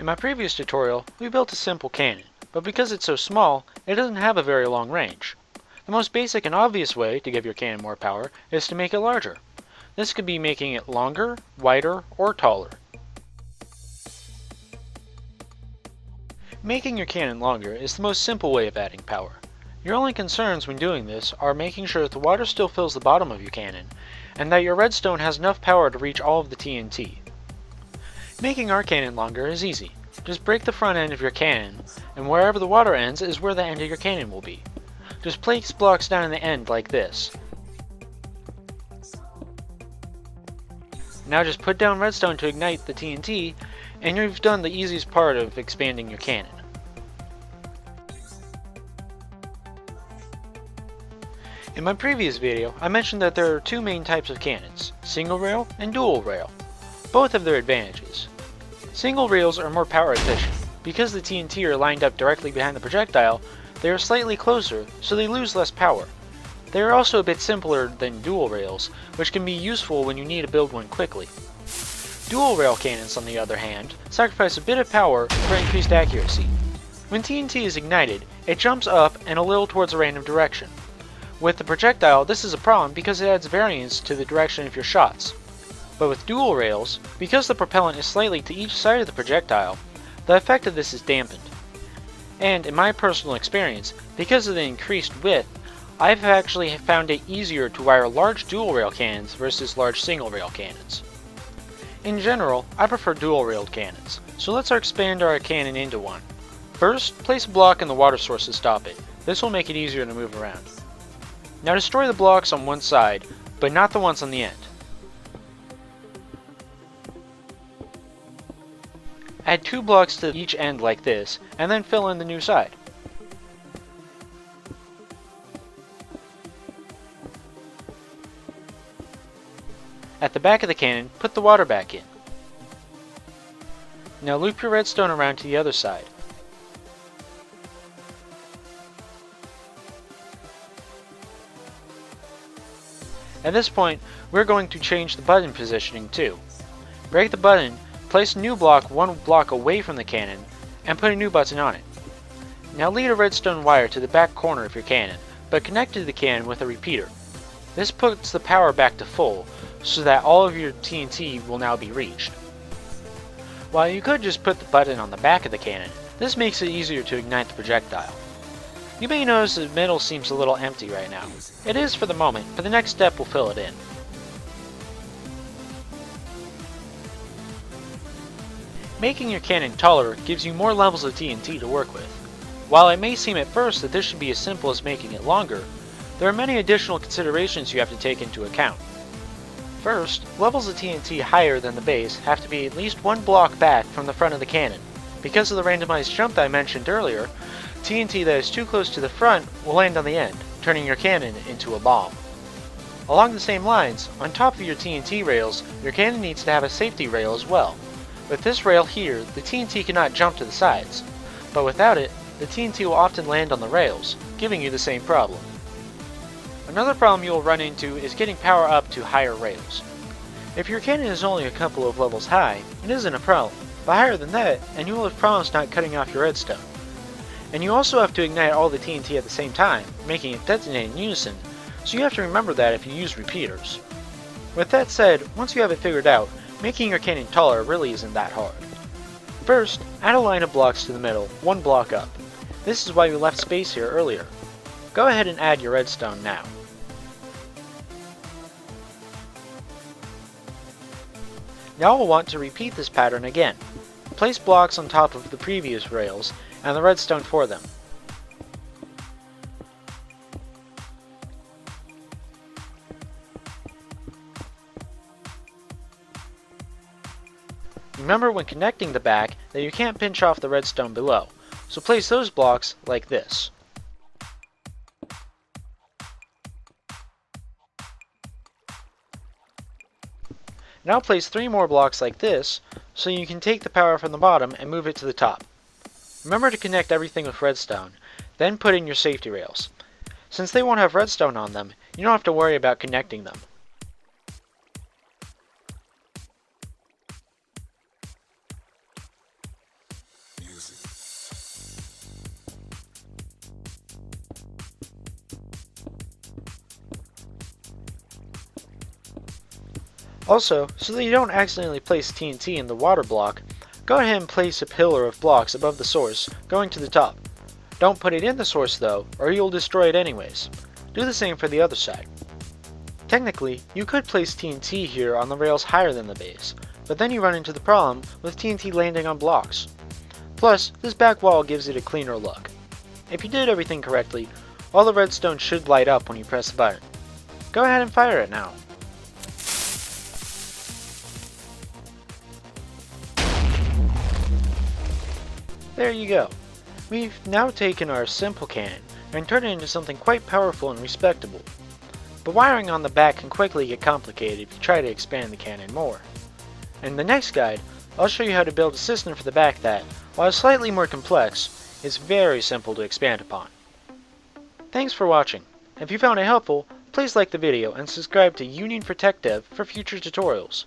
In my previous tutorial, we built a simple cannon, but because it's so small, it doesn't have a very long range. The most basic and obvious way to give your cannon more power is to make it larger. This could be making it longer, wider, or taller. Making your cannon longer is the most simple way of adding power. Your only concerns when doing this are making sure that the water still fills the bottom of your cannon, and that your redstone has enough power to reach all of the TNT. Making our cannon longer is easy. Just break the front end of your cannon, and wherever the water ends is where the end of your cannon will be. Just place blocks down in the end like this. Now just put down redstone to ignite the TNT, and you've done the easiest part of expanding your cannon. In my previous video, I mentioned that there are two main types of cannons, single rail and dual rail. Both have their advantages. Single rails are more power efficient. Because the TNT are lined up directly behind the projectile, they are slightly closer, so they lose less power. They are also a bit simpler than dual rails, which can be useful when you need to build one quickly. Dual rail cannons, on the other hand, sacrifice a bit of power for increased accuracy. When TNT is ignited, it jumps up and a little towards a random direction. With the projectile, this is a problem because it adds variance to the direction of your shots. But with dual rails, because the propellant is slightly to each side of the projectile, the effect of this is dampened. And in my personal experience, because of the increased width, I've actually found it easier to wire large dual rail cannons versus large single rail cannons. In general, I prefer dual railed cannons, so let's expand our cannon into one. First, place a block in the water source to stop it. This will make it easier to move around. Now destroy the blocks on one side, but not the ones on the end. Add 2 blocks to each end like this, and then fill in the new side. At the back of the cannon, put the water back in. Now loop your redstone around to the other side. At this point, we're going to change the button positioning too. Break the button, place a new block 1 block away from the cannon, and put a new button on it. Now lead a redstone wire to the back corner of your cannon, but connect to the cannon with a repeater. This puts the power back to full, so that all of your TNT will now be reached. While you could just put the button on the back of the cannon, this makes it easier to ignite the projectile. You may notice the middle seems a little empty right now. It is for the moment, but the next step will fill it in. Making your cannon taller gives you more levels of TNT to work with. While it may seem at first that this should be as simple as making it longer, there are many additional considerations you have to take into account. First, levels of TNT higher than the base have to be at least 1 block back from the front of the cannon. Because of the randomized jump that I mentioned earlier, TNT that is too close to the front will land on the end, turning your cannon into a bomb. Along the same lines, on top of your TNT rails, your cannon needs to have a safety rail as well. With this rail here, the TNT cannot jump to the sides, but without it, the TNT will often land on the rails, giving you the same problem. Another problem you will run into is getting power up to higher rails. If your cannon is only a couple of levels high, it isn't a problem, but higher than that, and you will have problems not cutting off your redstone. And you also have to ignite all the TNT at the same time, making it detonate in unison, so you have to remember that if you use repeaters. With that said, once you have it figured out, making your cannon taller really isn't that hard. First, add a line of blocks to the middle, 1 block up. This is why we left space here earlier. Go ahead and add your redstone now. Now we'll want to repeat this pattern again. Place blocks on top of the previous rails, and the redstone for them. Remember when connecting the back that you can't pinch off the redstone below, so place those blocks like this. Now place 3 more blocks like this, so you can take the power from the bottom and move it to the top. Remember to connect everything with redstone, then put in your safety rails. Since they won't have redstone on them, you don't have to worry about connecting them. Also, so that you don't accidentally place TNT in the water block, go ahead and place a pillar of blocks above the source, going to the top. Don't put it in the source though, or you'll destroy it anyways. Do the same for the other side. Technically, you could place TNT here on the rails higher than the base, but then you run into the problem with TNT landing on blocks. Plus, this back wall gives it a cleaner look. If you did everything correctly, all the redstone should light up when you press the button. Go ahead and fire it now. There you go. We've now taken our simple cannon and turned it into something quite powerful and respectable. But wiring on the back can quickly get complicated if you try to expand the cannon more. In the next guide, I'll show you how to build a system for the back that, while slightly more complex, is very simple to expand upon. Thanks for watching. If you found it helpful, please like the video and subscribe to Union for Tech Dev for future tutorials.